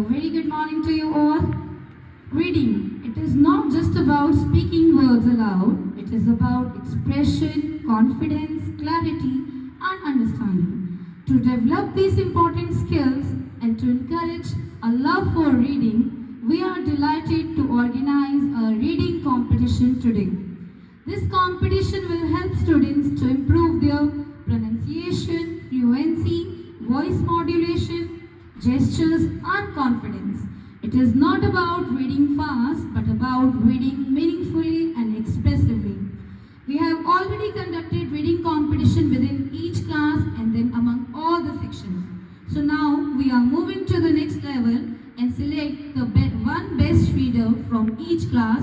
very good morning to you all. Reading. It is not just about speaking words aloud, it is about expression, confidence, clarity, and understanding. To develop these important skills and to encourage a love for reading, we are delighted to organize a reading competition today. This competition will help students to improve their pronunciation, fluency, voice modulation, gestures, and confidence. It is not about reading fast, but about reading meaningfully and expressively. We have already conducted reading competition within each class and then among all the sections. So now we are moving to the next level and select the one best reader from each class.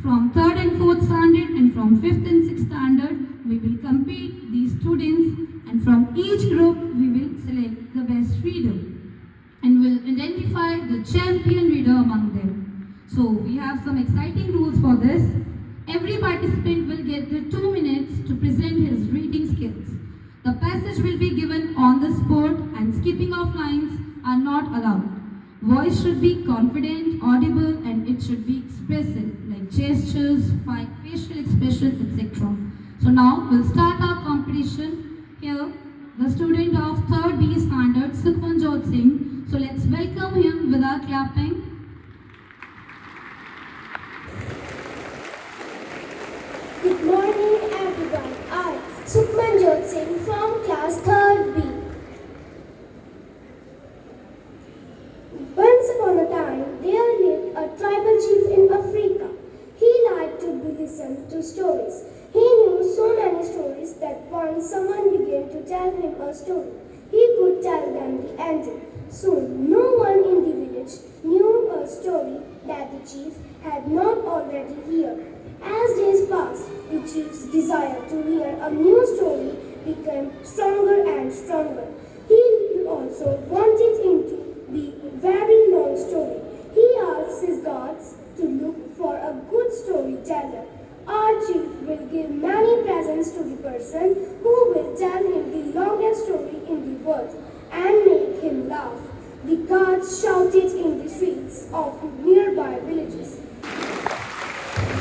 From 3rd and 4th standard and from 5th and 6th standard, we will compete these students, and from each group we will select the best reader and will identify the champion reader among them. So we have some exciting rules for this. Every participant will get the 2 minutes to present his reading skills. The passage will be given on the spot and skipping of lines are not allowed. Voice should be confident, audible, and it should be expressive, like gestures, facial expression, etc. So now we'll start our competition. Here, the student of 3rd B standard, Sukhmanjot Singh. So let's welcome him with our clapping. Good morning everyone. I, Sukhmanjot Singh from class 3rd B. Once upon a time, there lived a tribal chief in Africa. He liked to listen to stories. He knew so many stories that once someone began to tell him a story, he could tell them the ending. Soon, no one in the village knew a story that the chief had not already heard. As days passed, the chief's desire to hear a new story became stronger and stronger. He also wanted it to be a very long story. He asked his gods to look for a good storyteller. Our chief will give many presents to the person who will tell him the longest story in the world and make him laugh. The gods shouted in the streets of nearby villages.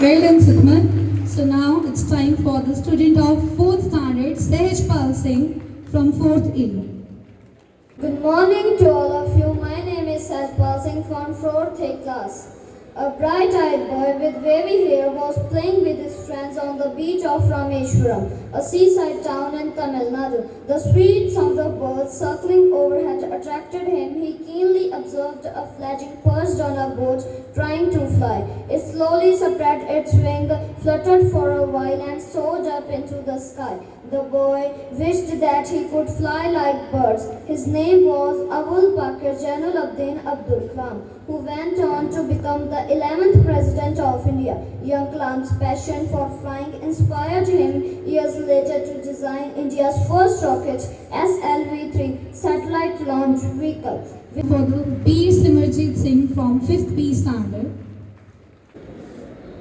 Well done, Sukhman. So now it's time for the student of 4th standard, Sehajpal Singh from 4th A. Good morning to all of you. My name is Sehajpal Singh from 4th A class. A bright-eyed boy with wavy hair was playing with his friends on the beach of Rameshwaram, a seaside town in Tamil Nadu. The sweet sound of birds circling overhead attracted him. He keenly observed a fledgling perched on a boat trying to fly. It slowly spread its wing, fluttered for a while and soared up into the sky. The boy wished that he could fly like birds. His name was Abul Bakr Jainuddin Abdul Kalam, who went on to become the 11th President of India. Young Kalam's passion for flying inspired him years later to design India's first rocket, SLV-3 satellite launch vehicle. For the B. Simarjit Singh from 5th B standard.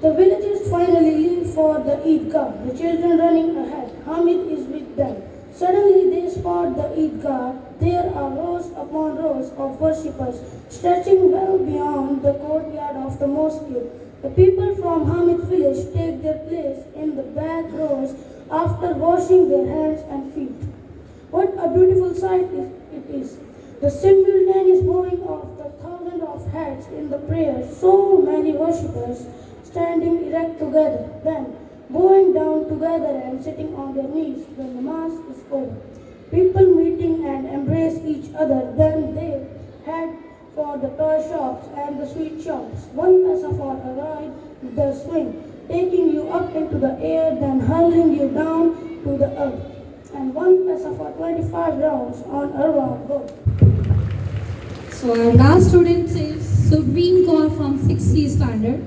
The villagers finally leave for the Eidgah, the children running ahead. Hamid is with them. Suddenly they spot the Eidgah. There are rows upon rows of worshippers stretching well beyond the courtyard of the mosque. The people from Hamid village take their place in the back rows after washing their hands and feet. What a beautiful sight it is. The simultaneous bowing of the thousands of heads in the prayer, so many worshippers standing erect together, then bowing down together and sitting on their knees when the mass is over. People meeting and embrace each other, then they head for the toy shops and the sweet shops. One paisa for a ride with the swing, taking you up into the air, then hurling you down to the earth. And one paisa for 25 rounds on a round boat. So our last student is Sukhveen Kaur from 6C standard.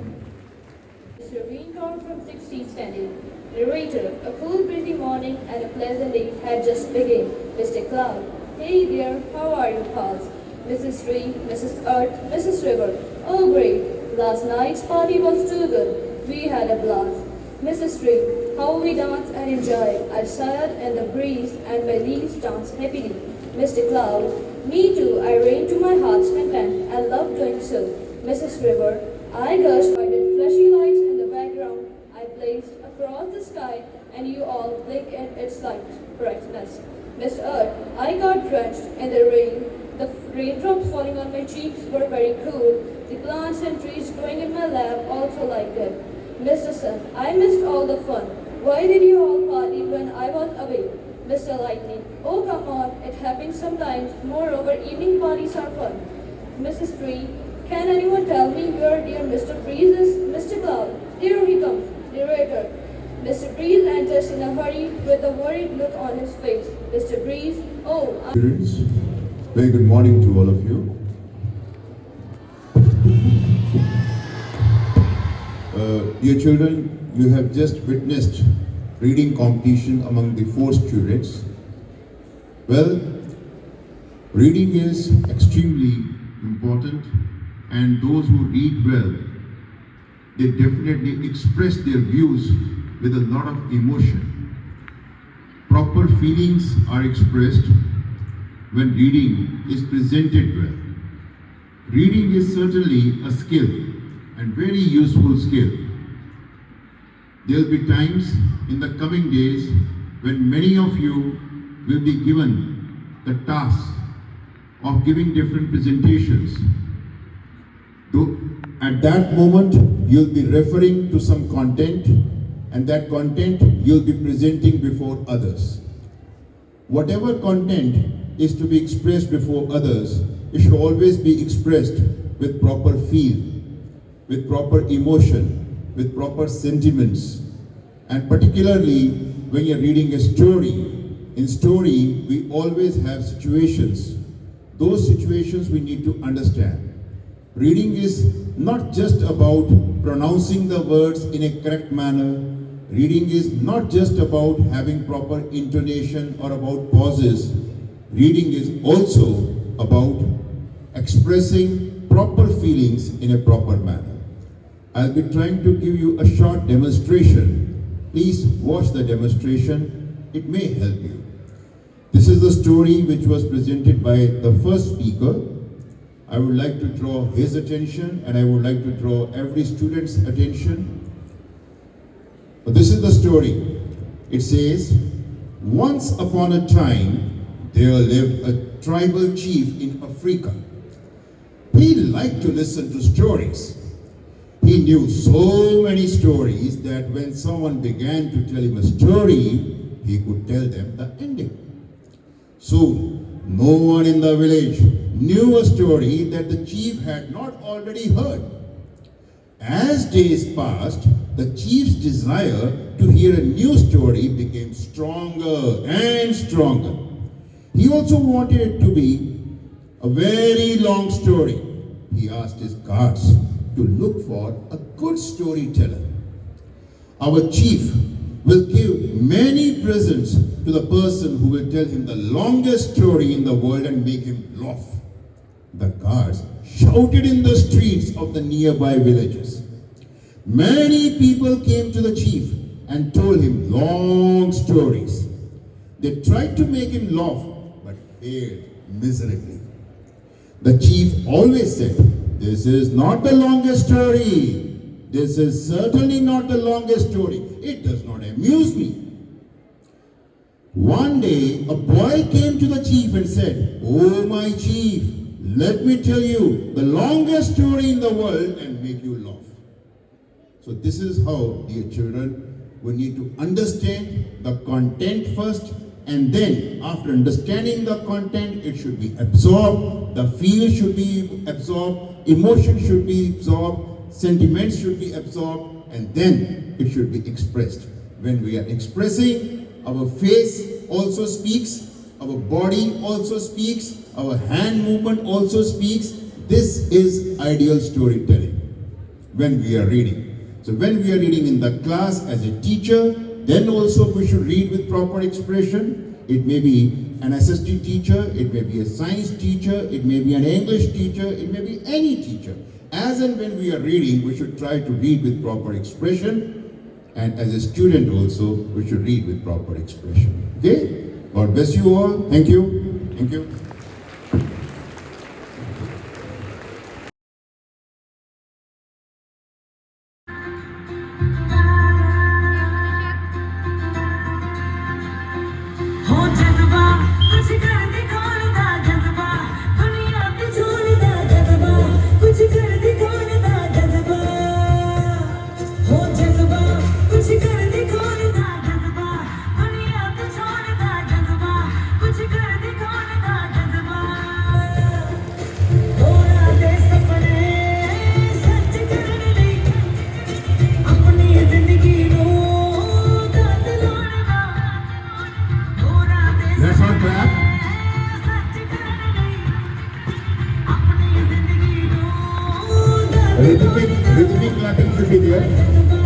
Serene Kaur from 6th standard. Narrator, a cool breezy morning and a pleasant day had just begun. Mr. Cloud, hey dear, how are you pals? Mrs. Tree, Mrs. Earth, Mrs. River, oh great, last night's party was too good. We had a blast. Mrs. Tree, how we danced and enjoyed. I sighed in the breeze and my leaves danced happily. Mr. Cloud, Me too, I ran to my heart's content and loved doing so. Mrs. River, I gushed, I did fleshy lights in the background. I blazed across the sky, and you all blinked at its light brightness. Miss Earth, I got drenched in the rain. The raindrops falling on my cheeks were very cool. The plants and trees growing in my lap also liked it. Mr. Sun, I missed all the fun. Why did you all party when I was away? Mr. Lightning, oh come on, it happens sometimes. Moreover, evening parties are fun. Mrs. Tree, can anyone tell me where dear Mr. Breeze is? Mr. Cloud, here he comes. Narrator, Mr. Breeze enters in a hurry with a worried look on his face. Mr. Breeze, oh, Students, very good morning to all of you. Dear children, you have just witnessed reading competition among the 4 students. Well, reading is extremely important, and those who read well, they definitely express their views with a lot of emotion. Proper feelings are expressed when reading is presented well. Reading is certainly a skill and very useful skill. There will be times in the coming days when many of you will be given the task of giving different presentations. At that moment, you'll be referring to some content, and that content you'll be presenting before others. Whatever content is to be expressed before others, it should always be expressed with proper feel, with proper emotion, with proper sentiments. And particularly when you're reading a story, in story we always have situations. Those situations we need to understand. Reading is not just about pronouncing the words in a correct manner. Reading is not just about having proper intonation or about pauses. Reading is also about expressing proper feelings in a proper manner. I'll be trying to give you a short demonstration. Please watch the demonstration. It may help you. This is the story which was presented by the first speaker. I would like to draw his attention, and I would like to draw every student's attention. But this is the story. It says, once upon a time, there lived a tribal chief in Africa. He liked to listen to stories. He knew so many stories that when someone began to tell him a story, he could tell them the ending. Soon, no one in the village knew a story that the chief had not already heard. As days passed, the chief's desire to hear a new story became stronger and stronger. He also wanted it to be a very long story. He asked his guards to look for a good storyteller. Our chief will give many presents to the person who will tell him the longest story in the world and make him laugh. The guards shouted in the streets of the nearby villages. Many people came to the chief and told him long stories. They tried to make him laugh, but failed miserably. The chief always said, "This is not the longest story. This is certainly not the longest story. It does not amuse me." One day, a boy came to the chief and said, "Oh my chief, let me tell you the longest story in the world and make you laugh." So this is how, dear children, we need to understand the content first, and then after understanding the content, it should be absorbed, the feel should be absorbed, emotion should be absorbed, sentiments should be absorbed, and then it should be expressed. When we are expressing, our face also speaks, our body also speaks, our hand movement also speaks. This is ideal storytelling when we are reading. So when we are reading in the class as a teacher, then also we should read with proper expression. It may be an SST teacher, it may be a science teacher, it may be an English teacher, it may be any teacher. As and when we are reading, we should try to read with proper expression. And as a student also, we should read with proper expression. Okay? God bless you all. Thank you. Thank you. ਕੁਝ ਕਰ ਦਿਖਾਉਣ ਦਾ ਜਜ਼ਬਾ ਦੁਨੀਆ ਤੇ ਛੋੜ ਦਾ ਜਜ਼ਬਾ ਕੁਝ ਕਰ ਦਿਖਾਉਣ ਦਾ ਜਜ਼ਬਾ ਹੋ ਜਜ਼ਬਾ ਕੁਝ ਕਰ ਦਿਖਾਉਣ ਦਾ ਜਜ਼ਬਾ ਦੁਨੀਆ ਤੇ ਛੋੜ ਦਾ ਜਜ਼ਬਾ ਕੁਝ ਕਰ ਦਿਖਾਉਣ ਦਾ ਜਜ਼ਬਾ ਹੋਰਾਂ ਦੇ ਸੁਪਨੇ ਸੱਚ ਕਰਨ ਲਈ ਆਪਣੀ ਜ਼ਿੰਦਗੀ ਨੂੰ ਦਾਤ ਲਾਉਣ ਦਾ ਹੋਰਾਂ ਦੇ Let's all clap. ਸੱਚ ਕਰਨ ਲਈ ਆਪਣੀ ਜ਼ਿੰਦਗੀ ਨੂੰ ਦਾਤ Rhythmic clapping should be there.